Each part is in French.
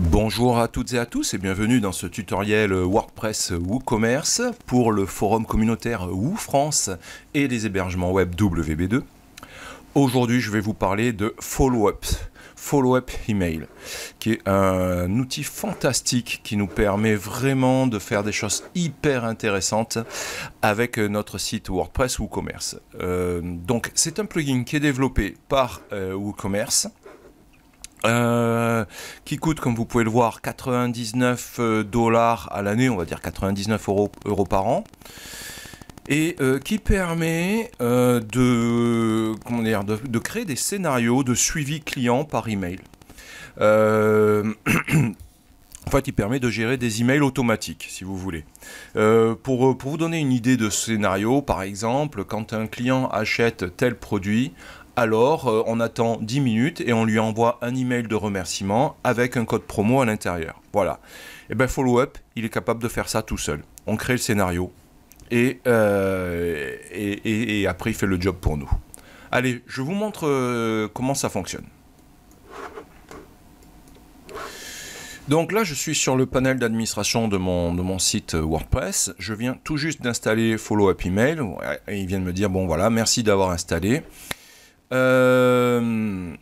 Bonjour à toutes et à tous et bienvenue dans ce tutoriel WordPress WooCommerce pour le forum communautaire WooFrance et les hébergements web WB2. Aujourd'hui, je vais vous parler de Follow-up Email, qui est un outil fantastique qui nous permet vraiment de faire des choses hyper intéressantes avec notre site WordPress WooCommerce. Donc, c'est un plugin qui est développé par WooCommerce. Qui coûte, comme vous pouvez le voir, 99 $ à l'année, on va dire 99 euros par an, et qui permet de créer des scénarios de suivi client par email. En fait, il permet de gérer des emails automatiques, si vous voulez. Pour vous donner une idée de scénario, par exemple, quand un client achète tel produit, alors on attend 10 minutes et on lui envoie un email de remerciement avec un code promo à l'intérieur. Voilà. Et bien Follow-up, il est capable de faire ça tout seul. On crée le scénario et après il fait le job pour nous. Allez, je vous montre comment ça fonctionne. Donc là, je suis sur le panel d'administration de mon site WordPress. Je viens tout juste d'installer Follow-up Email. Et il vient de me dire, bon voilà, merci d'avoir installé. Voilà,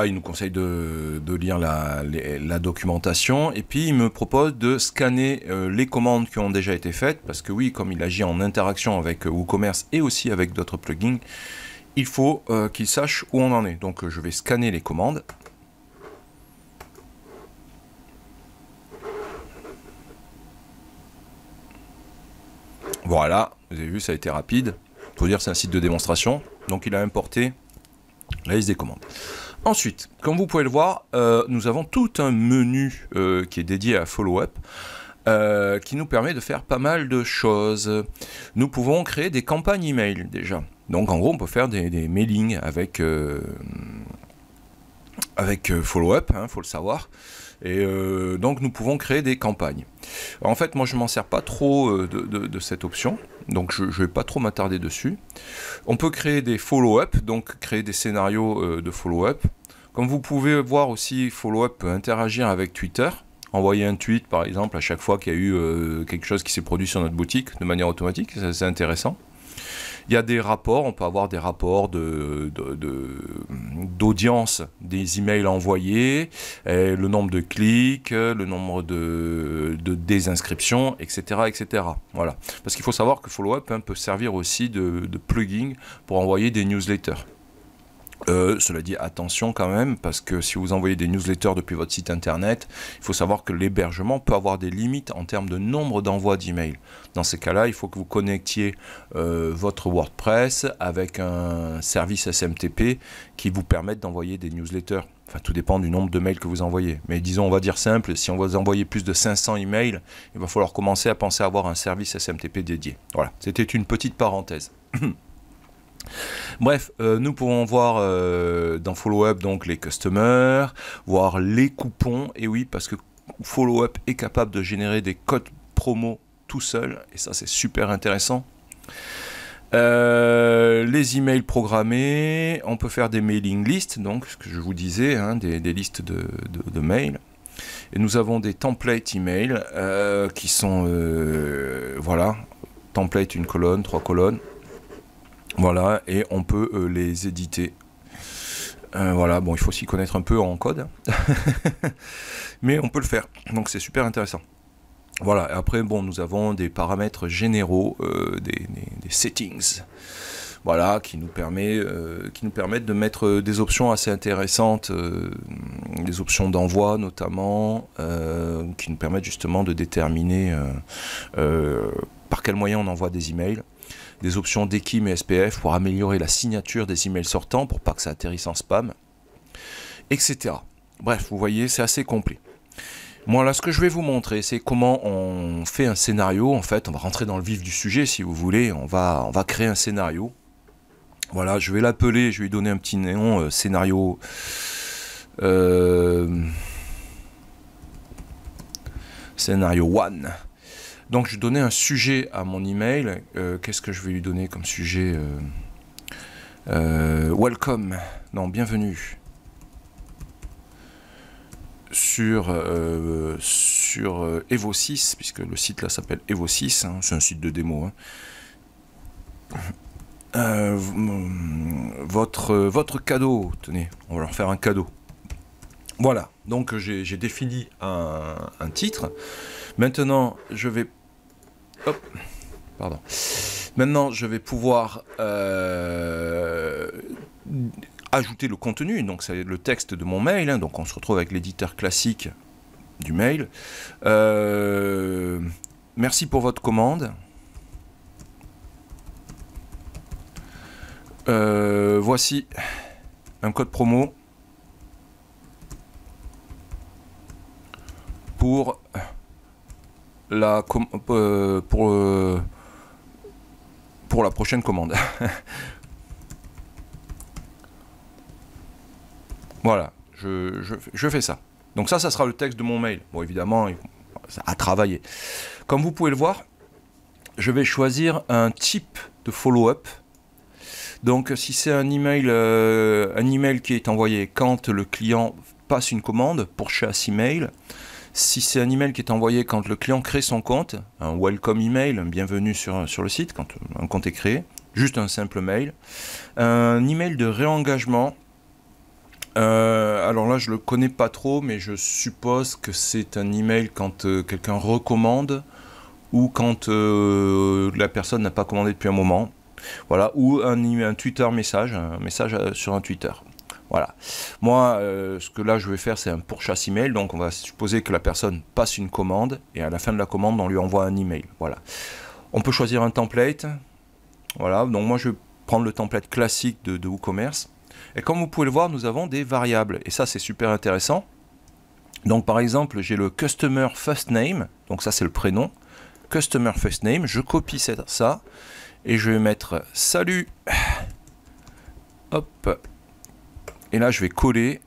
il nous conseille de lire la documentation et puis il me propose de scanner les commandes qui ont déjà été faites parce que oui, comme il agit en interaction avec WooCommerce et aussi avec d'autres plugins, il faut qu'il sache où on en est. Donc je vais scanner les commandes. Voilà, vous avez vu, ça a été rapide. Il faut dire c'est un site de démonstration, donc il a importé la liste des commandes. Ensuite, comme vous pouvez le voir, nous avons tout un menu qui est dédié à Follow-up, qui nous permet de faire pas mal de choses. Nous pouvons créer des campagnes email déjà. Donc en gros, on peut faire des mailings avec Follow-up, hein, faut le savoir. Et donc nous pouvons créer des campagnes. En fait, moi je m'en sers pas trop de cette option, donc je ne vais pas trop m'attarder dessus. On peut créer des follow-up, donc créer des scénarios de follow-up. Comme vous pouvez voir aussi, Follow-up peut interagir avec Twitter, envoyer un tweet par exemple à chaque fois qu'il y a eu quelque chose qui s'est produit sur notre boutique de manière automatique, c'est intéressant. Il y a des rapports, on peut avoir des rapports d'audience des emails envoyés, le nombre de clics, le nombre de désinscriptions, etc., etc. Voilà. Parce qu'il faut savoir que Follow-up peut servir aussi de plugin pour envoyer des newsletters. Cela dit, attention quand même, parce que si vous envoyez des newsletters depuis votre site internet, il faut savoir que l'hébergement peut avoir des limites en termes de nombre d'envois d'emails. Dans ces cas-là, il faut que vous connectiez votre WordPress avec un service SMTP qui vous permette d'envoyer des newsletters. Enfin, tout dépend du nombre de mails que vous envoyez. Mais disons, on va dire simple, si on va vous envoyer plus de 500 emails, il va falloir commencer à penser à avoir un service SMTP dédié. Voilà, c'était une petite parenthèse. Bref, nous pouvons voir dans Follow-up donc les customers, voir les coupons, et oui, parce que Follow-up est capable de générer des codes promo tout seul, et ça c'est super intéressant. Les emails programmés, on peut faire des mailing lists, donc ce que je vous disais, hein, des listes de mails. Et nous avons des templates email qui sont, voilà, template une colonne, 3 colonnes. Voilà, et on peut les éditer. Voilà, bon, il faut s'y connaître un peu en code. Mais on peut le faire, donc c'est super intéressant. Voilà, et après, bon, nous avons des paramètres généraux, des settings. Voilà, qui nous permettent de mettre des options assez intéressantes, des options d'envoi notamment, qui nous permettent justement de déterminer par quel moyen on envoie des emails. Des options DKIM et SPF pour améliorer la signature des emails sortants pour pas que ça atterrisse en spam, etc. Bref, vous voyez, c'est assez complet. Moi, là, ce que je vais vous montrer, c'est comment on fait un scénario. En fait, on va rentrer dans le vif du sujet, si vous voulez. On va créer un scénario. Voilà, je vais l'appeler, je vais lui donner un petit nom, scénario... scénario 1. Donc je donnais un sujet à mon email. Qu'est-ce que je vais lui donner comme sujet? Welcome. Non, bienvenue. sur Evo 6, puisque le site là s'appelle Evo 6, hein, c'est un site de démo. Hein. Votre cadeau, tenez, on va leur faire un cadeau. Voilà, donc j'ai défini un titre. Maintenant, je vais... Hop, pardon. Maintenant, je vais pouvoir ajouter le contenu, donc c'est le texte de mon mail, hein, donc on se retrouve avec l'éditeur classique du mail. Merci pour votre commande. Voici un code promo pour la prochaine commande. Voilà, je fais ça. Donc ça sera le texte de mon mail. Bon, évidemment, ça a travaillé. Comme vous pouvez le voir, je vais choisir un type de follow-up. Donc si c'est un email qui est envoyé quand le client passe une commande pour chasse email, si c'est un email qui est envoyé quand le client crée son compte, un welcome email, un bienvenue sur le site, quand un compte est créé, juste un simple mail, un email de réengagement. Alors là je le connais pas trop, mais je suppose que c'est un email quand quelqu'un recommande ou quand la personne n'a pas commandé depuis un moment. Voilà, ou un Twitter message, un message sur un Twitter. Voilà. Moi, ce que là je vais faire, c'est un pourchasse email. Donc on va supposer que la personne passe une commande et à la fin de la commande, on lui envoie un email. Voilà. On peut choisir un template. Voilà. Donc moi je vais prendre le template classique de WooCommerce. Et comme vous pouvez le voir, nous avons des variables. Et ça, c'est super intéressant. Donc, par exemple, j'ai le Customer First Name. Donc, ça, c'est le prénom. Customer First Name. Je copie ça. Et je vais mettre salut. Hop. Et là, je vais coller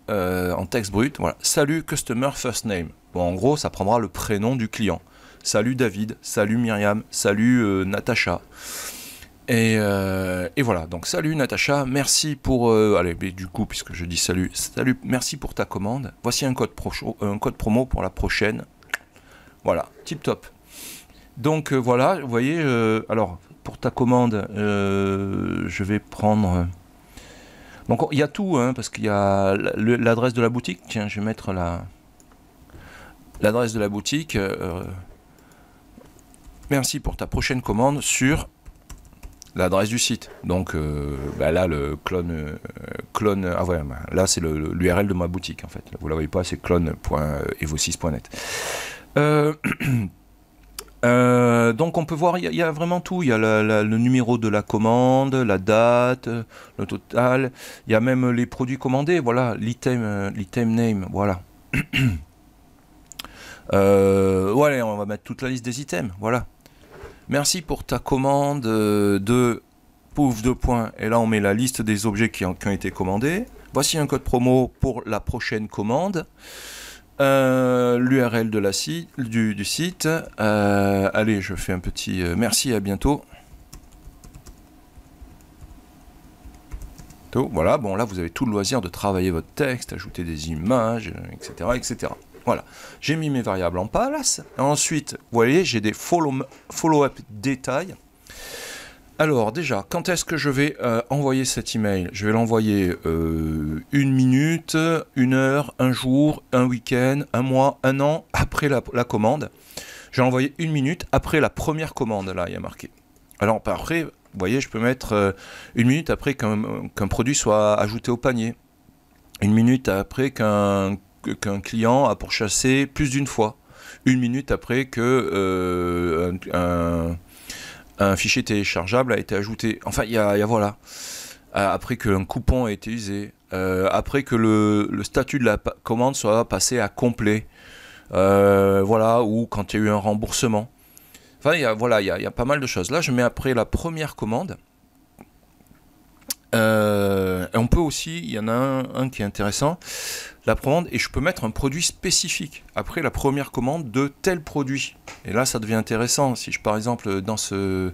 en texte brut. Voilà. Salut Customer First Name. Bon, en gros, ça prendra le prénom du client. Salut David. Salut Myriam. Salut Natacha. Et voilà, donc salut Natacha, merci pour... allez, mais du coup, puisque je dis salut, merci pour ta commande. Voici un code promo pour la prochaine. Voilà, tip top. Donc voilà, vous voyez, alors pour ta commande, je vais prendre... Donc il y a tout, hein, parce qu'il y a l'adresse de la boutique. Tiens, je vais mettre l'adresse de la boutique. Merci pour ta prochaine commande sur... l'adresse du site. Donc là le clone ah ouais, là c'est l'URL de ma boutique en fait. Vous la voyez pas, c'est clone.evo6.net. Donc on peut voir, il y a vraiment tout. Il y a le numéro de la commande, la date, le total. Il y a même les produits commandés. Voilà, l'item name. Voilà. Voilà, on va mettre toute la liste des items. Voilà. Merci pour ta commande de pouf 2 points. Et là, on met la liste des objets qui ont été commandés. Voici un code promo pour la prochaine commande. L'URL du site. Allez, je fais un petit merci, à bientôt. Voilà, bon là, vous avez tout le loisir de travailler votre texte, ajouter des images, etc. etc. Voilà, j'ai mis mes variables en place. Ensuite, vous voyez, j'ai des follow-up détails. Alors déjà, quand est-ce que je vais envoyer cet email? Je vais l'envoyer 1 minute, 1 heure, 1 jour, 1 week-end, 1 mois, 1 an après la commande. Je vais l'envoyer 1 minute après la première commande, là, il y a marqué. Alors après, vous voyez, je peux mettre 1 minute après qu'un produit soit ajouté au panier. 1 minute après qu'un client a pourchassé plus d'une fois. 1 minute après que un fichier téléchargeable a été ajouté. Enfin, il y a voilà. Après qu'un coupon a été usé. Après que le statut de la commande soit passé à complet. Voilà, ou quand il y a eu un remboursement. Enfin, il y a pas mal de choses. Là, je mets après la première commande. Et on peut aussi, il y en a un qui est intéressant, la commande, et je peux mettre un produit spécifique après la première commande de tel produit. Et là, ça devient intéressant. Si je, par exemple, dans ce...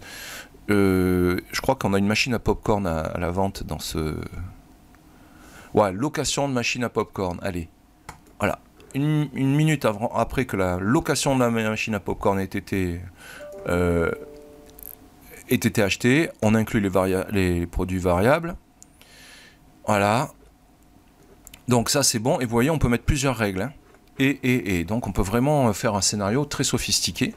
je crois qu'on a une machine à popcorn à la vente dans ce... Ouais, location de machine à popcorn. Allez, voilà. une minute après que la location de la machine à popcorn ait été achetée, on inclut les produits variables. Voilà. Donc ça c'est bon, et vous voyez on peut mettre plusieurs règles, hein. Et donc on peut vraiment faire un scénario très sophistiqué.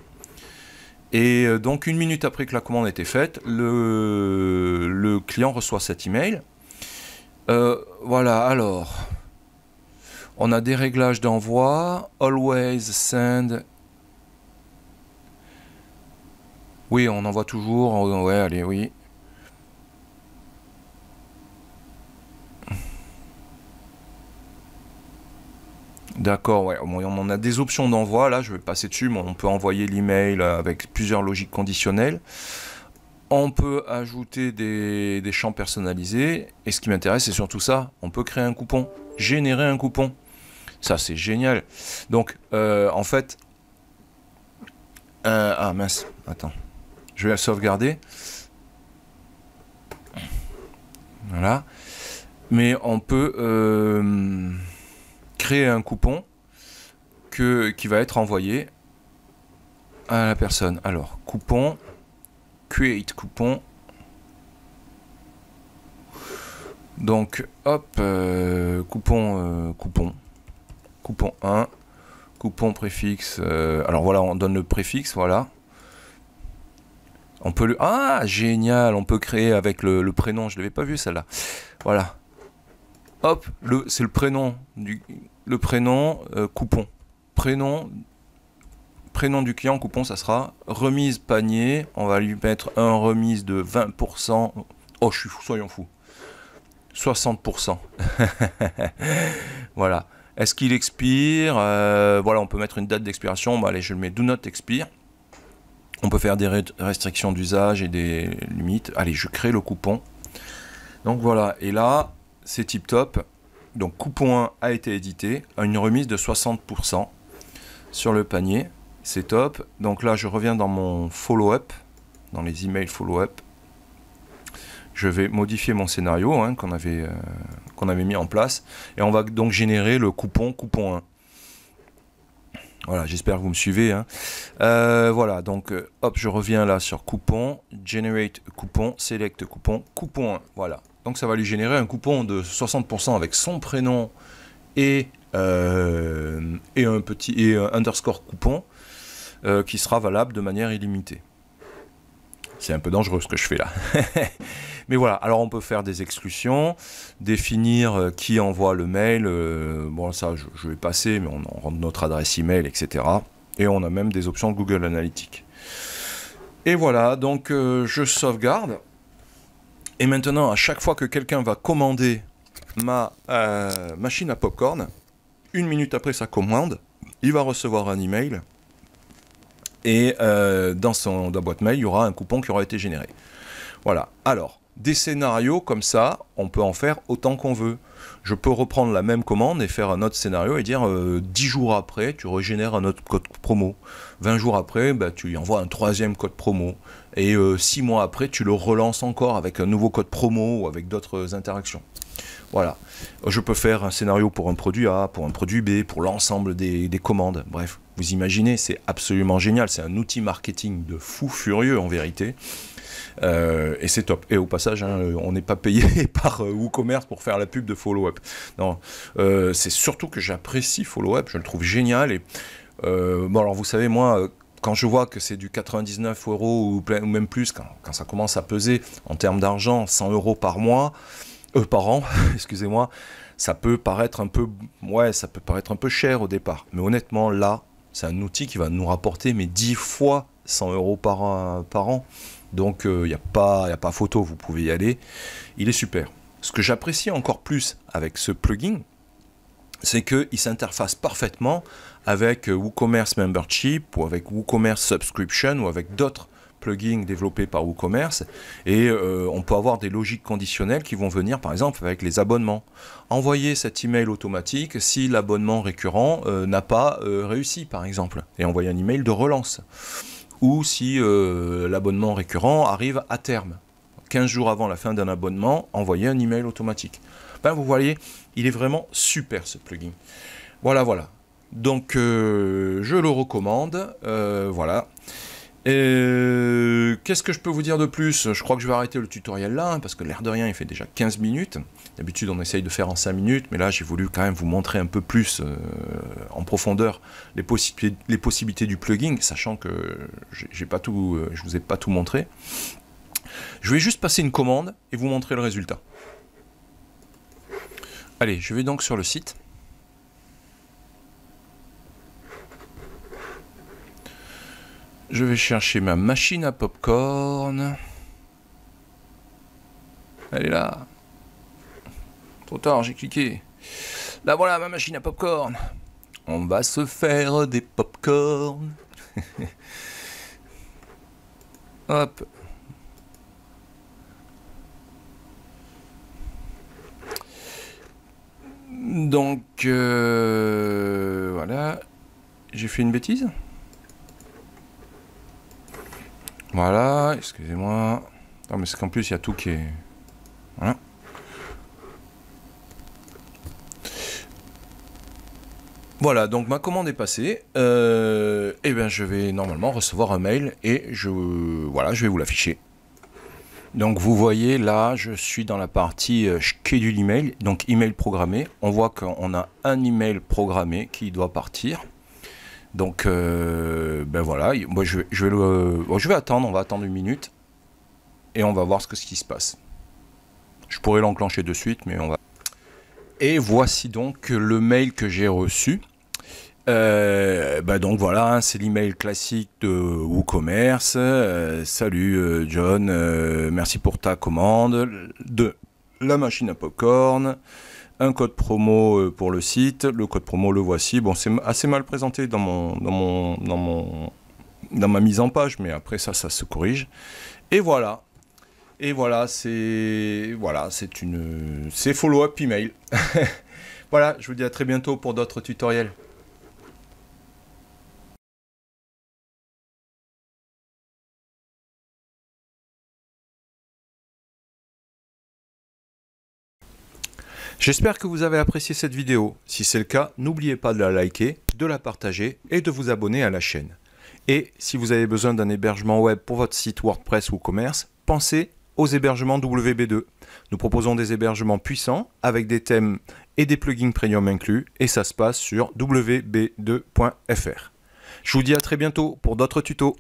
Et donc 1 minute après que la commande a été faite, le client reçoit cet email. Voilà, alors on a des réglages d'envoi, always send. Oui, on envoie toujours, ouais, allez, oui. D'accord, ouais. On a des options d'envoi, là je vais passer dessus, mais on peut envoyer l'email avec plusieurs logiques conditionnelles. On peut ajouter des champs personnalisés, et ce qui m'intéresse c'est surtout ça, on peut créer un coupon, générer un coupon. Ça c'est génial. Donc en fait... ah mince, attends. Je vais la sauvegarder. Voilà. Mais on peut... créer un coupon qui va être envoyé à la personne. Alors, coupon, create coupon. Donc, hop, coupon 1, coupon préfixe. Alors voilà, on donne le préfixe, voilà. On peut le... Ah, génial, on peut créer avec le prénom, je ne l'avais pas vu celle-là. Voilà. Hop, c'est le prénom coupon. Prénom du client, coupon, ça sera remise panier. On va lui mettre un remise de 20%. Oh, je suis fou, soyons fous. 60%. Voilà. Est-ce qu'il expire? Voilà, on peut mettre une date d'expiration. Bon, allez, je le mets do not expire. On peut faire des restrictions d'usage et des limites. Allez, je crée le coupon. Donc voilà, et là... c'est tip top. Donc coupon 1 a été édité à une remise de 60% sur le panier. C'est top. Donc là je reviens dans mon follow-up, dans les emails follow-up. Je vais modifier mon scénario hein, qu'on avait mis en place. Et on va donc générer le coupon 1. Voilà, j'espère que vous me suivez. Hein. Voilà, donc hop, je reviens là sur coupon, generate coupon, select coupon, coupon 1. Voilà. Donc ça va lui générer un coupon de 60% avec son prénom et un underscore coupon qui sera valable de manière illimitée. C'est un peu dangereux ce que je fais là. Mais voilà, alors on peut faire des exclusions, définir qui envoie le mail. Bon ça je vais passer, mais on rentre notre adresse email, etc. Et on a même des options Google Analytics. Et voilà, donc je sauvegarde. Et maintenant, à chaque fois que quelqu'un va commander ma machine à popcorn, 1 minute après sa commande, il va recevoir un email. Et dans sa boîte mail, il y aura un coupon qui aura été généré. Voilà. Alors, des scénarios comme ça, on peut en faire autant qu'on veut. Je peux reprendre la même commande et faire un autre scénario et dire 10 jours après, tu régénères un autre code promo. 20 jours après, bah, tu lui envoies un 3e code promo. Et 6 mois après, tu le relances encore avec un nouveau code promo ou avec d'autres interactions. Voilà. Je peux faire un scénario pour un produit A, pour un produit B, pour l'ensemble des commandes. Bref, vous imaginez, c'est absolument génial. C'est un outil marketing de fou furieux en vérité. Et c'est top. Et au passage, hein, on n'est pas payé par WooCommerce pour faire la pub de Follow-up. Non, c'est surtout que j'apprécie Follow-up, je le trouve génial. Et bon, alors vous savez, moi, quand je vois que c'est du 99 € ou même plus, quand ça commence à peser en termes d'argent, 100 € par mois, par an, excusez-moi, ça peut paraître un peu, ouais, ça peut paraître un peu cher au départ. Mais honnêtement, là, c'est un outil qui va nous rapporter 10 fois 100 € par an. Donc il n'y a pas photo, vous pouvez y aller. Il est super. Ce que j'apprécie encore plus avec ce plugin, c'est qu'il s'interface parfaitement avec WooCommerce Membership ou avec WooCommerce Subscription ou avec d'autres plugins développés par WooCommerce. Et on peut avoir des logiques conditionnelles qui vont venir par exemple avec les abonnements. Envoyer cet email automatique si l'abonnement récurrent n'a pas réussi par exemple. Et envoyer un email de relance. Ou si l'abonnement récurrent arrive à terme. 15 jours avant la fin d'un abonnement, envoyer un email automatique. Ben, vous voyez, il est vraiment super ce plugin. Voilà, voilà. Donc je le recommande, voilà. Qu'est-ce que je peux vous dire de plus? Je crois que je vais arrêter le tutoriel là, hein, parce que l'air de rien, il fait déjà 15 minutes. D'habitude, on essaye de faire en 5 minutes, mais là, j'ai voulu quand même vous montrer un peu plus en profondeur les possibilités du plugin, sachant que j'ai pas tout, je vous ai pas tout montré. Je vais juste passer une commande et vous montrer le résultat. Allez, je vais donc sur le site. Je vais chercher ma machine à popcorn. Elle est là. Trop tard, j'ai cliqué. Là voilà ma machine à popcorn. On va se faire des popcorn. Hop. Donc voilà. J'ai fait une bêtise. Voilà, excusez-moi. Non mais c'est qu'en plus il y a tout qui est... Voilà. Voilà, donc ma commande est passée. Et bien je vais normalement recevoir un mail et voilà, je vais vous l'afficher. Donc vous voyez là, je suis dans la partie schedule email, donc email programmé. On voit qu'on a un email programmé qui doit partir. Donc ben voilà, moi je vais attendre, on va attendre une minute et on va voir ce qui se passe. Je pourrais l'enclencher de suite, mais on va... Et voici donc le mail que j'ai reçu. Ben donc voilà, hein, c'est l'email classique de WooCommerce. Salut John, merci pour ta commande de la machine à popcorn. Un code promo pour le site. Le code promo, le voici. Bon, c'est assez mal présenté dans ma mise en page, mais après ça se corrige. Et voilà. Et voilà, c'est follow-up email. Voilà, je vous dis à très bientôt pour d'autres tutoriels. J'espère que vous avez apprécié cette vidéo. Si c'est le cas, n'oubliez pas de la liker, de la partager et de vous abonner à la chaîne. Et si vous avez besoin d'un hébergement web pour votre site WordPress ou commerce, pensez aux hébergements WB2. Nous proposons des hébergements puissants avec des thèmes et des plugins premium inclus et ça se passe sur wb2.fr. Je vous dis à très bientôt pour d'autres tutos.